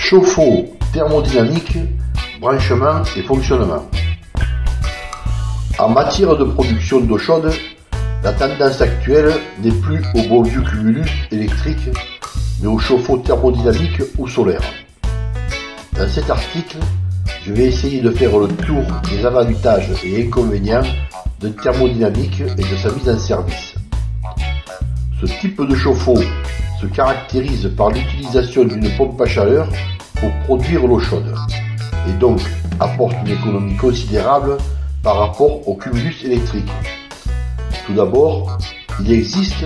Chauffe-eau thermodynamique, branchement et fonctionnement. En matière de production d'eau chaude, la tendance actuelle n'est plus au bon vieux cumulus électrique, mais au chauffe-eau thermodynamique ou solaire. Dans cet article, je vais essayer de faire le tour des avantages et inconvénients de thermodynamique et de sa mise en service. Ce type de chauffe-eau se caractérise par l'utilisation d'une pompe à chaleur pour produire l'eau chaude, et donc apporte une économie considérable par rapport au cumulus électrique. Tout d'abord, il existe,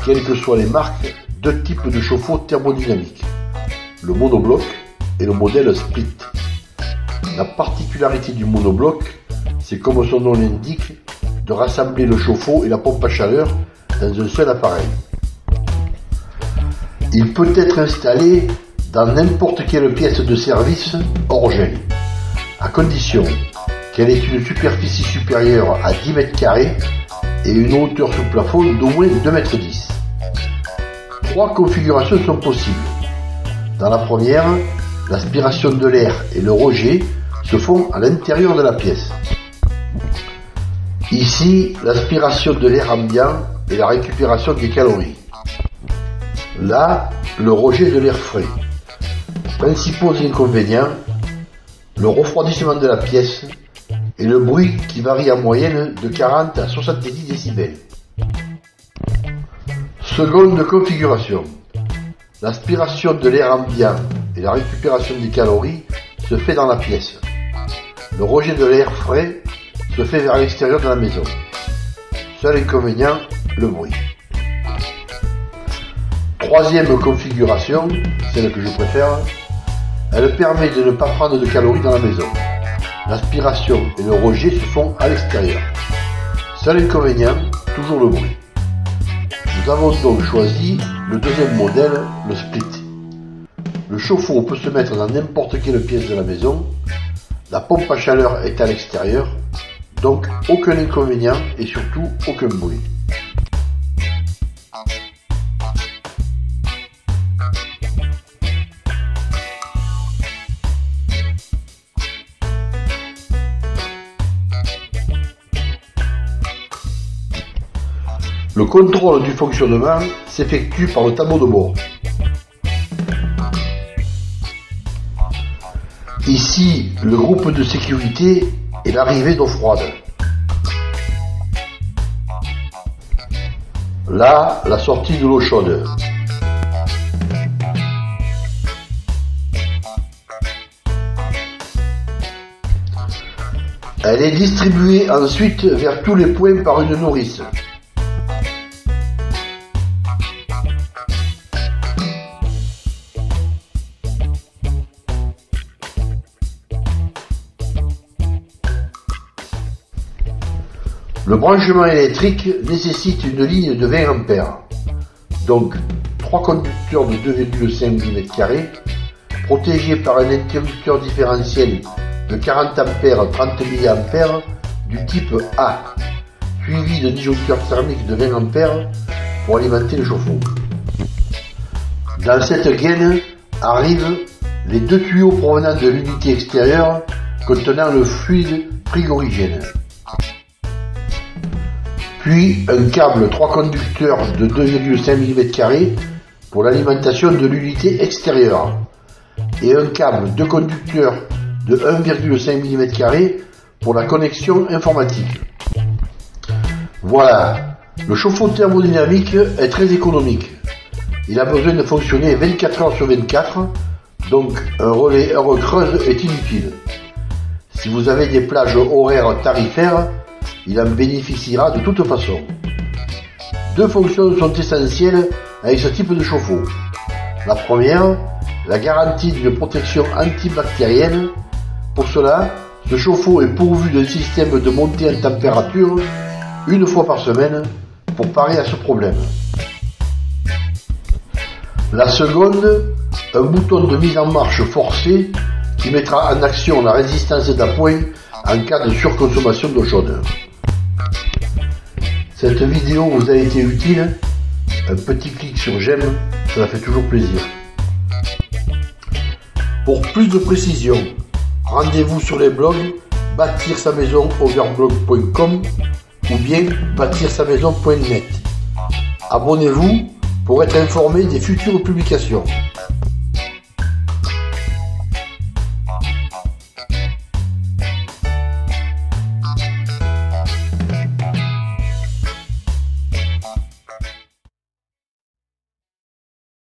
quelles que soient les marques, deux types de chauffe-eau thermodynamiques, le monobloc et le modèle split. La particularité du monobloc, c'est comme son nom l'indique, de rassembler le chauffe-eau et la pompe à chaleur dans un seul appareil. Il peut être installé dans n'importe quelle pièce de service hors gel, à condition qu'elle ait une superficie supérieure à 10 mètres carrés et une hauteur sous plafond d'au moins 2,10 mètres. Trois configurations sont possibles. Dans la première, l'aspiration de l'air et le rejet se font à l'intérieur de la pièce. Ici, l'aspiration de l'air ambiant et la récupération des calories. Là, le rejet de l'air frais. Principaux inconvénients, le refroidissement de la pièce et le bruit qui varie en moyenne de 40 à 70 décibels. Seconde configuration. L'aspiration de l'air ambiant et la récupération des calories se fait dans la pièce. Le rejet de l'air frais se fait vers l'extérieur de la maison. Seul inconvénient, le bruit. Troisième configuration, celle que je préfère, elle permet de ne pas prendre de calories dans la maison. L'aspiration et le rejet se font à l'extérieur. Seul inconvénient, toujours le bruit. Nous avons donc choisi le deuxième modèle, le split. Le chauffe-eau peut se mettre dans n'importe quelle pièce de la maison. La pompe à chaleur est à l'extérieur, donc aucun inconvénient et surtout aucun bruit. Le contrôle du fonctionnement s'effectue par le tableau de bord. Ici, le groupe de sécurité et l'arrivée d'eau froide. Là, la sortie de l'eau chaude. Elle est distribuée ensuite vers tous les points par une nourrice. Le branchement électrique nécessite une ligne de 20 ampères, donc 3 conducteurs de 2,5 mm, protégés par un interrupteur différentiel de 40 ampères 30 mA du type A, suivi de disjoncteurs thermiques de 20 ampères pour alimenter le chauffe-eau. Dans cette gaine arrivent les deux tuyaux provenant de l'unité extérieure contenant le fluide frigorigène. Puis un câble 3 conducteurs de 2,5 mm pour l'alimentation de l'unité extérieure et un câble 2 conducteurs de 1,5 mm pour la connexion informatique. Voilà, le chauffe-eau thermodynamique est très économique. Il a besoin de fonctionner 24 heures sur 24, donc un relais heure creuse est inutile. Si vous avez des plages horaires tarifaires, il en bénéficiera de toute façon. Deux fonctions sont essentielles avec ce type de chauffe-eau. La première, la garantie d'une protection antibactérienne. Pour cela, ce chauffe-eau est pourvu d'un système de montée en température une fois par semaine pour parer à ce problème. La seconde, un bouton de mise en marche forcé qui mettra en action la résistance d'appoint en cas de surconsommation d'eau chaude. Cette vidéo vous a été utile, un petit clic sur j'aime, cela fait toujours plaisir. Pour plus de précisions, rendez-vous sur les blogs bâtir-sa-maison-overblog.com ou bien bâtir-sa-maison.net. Abonnez-vous pour être informé des futures publications.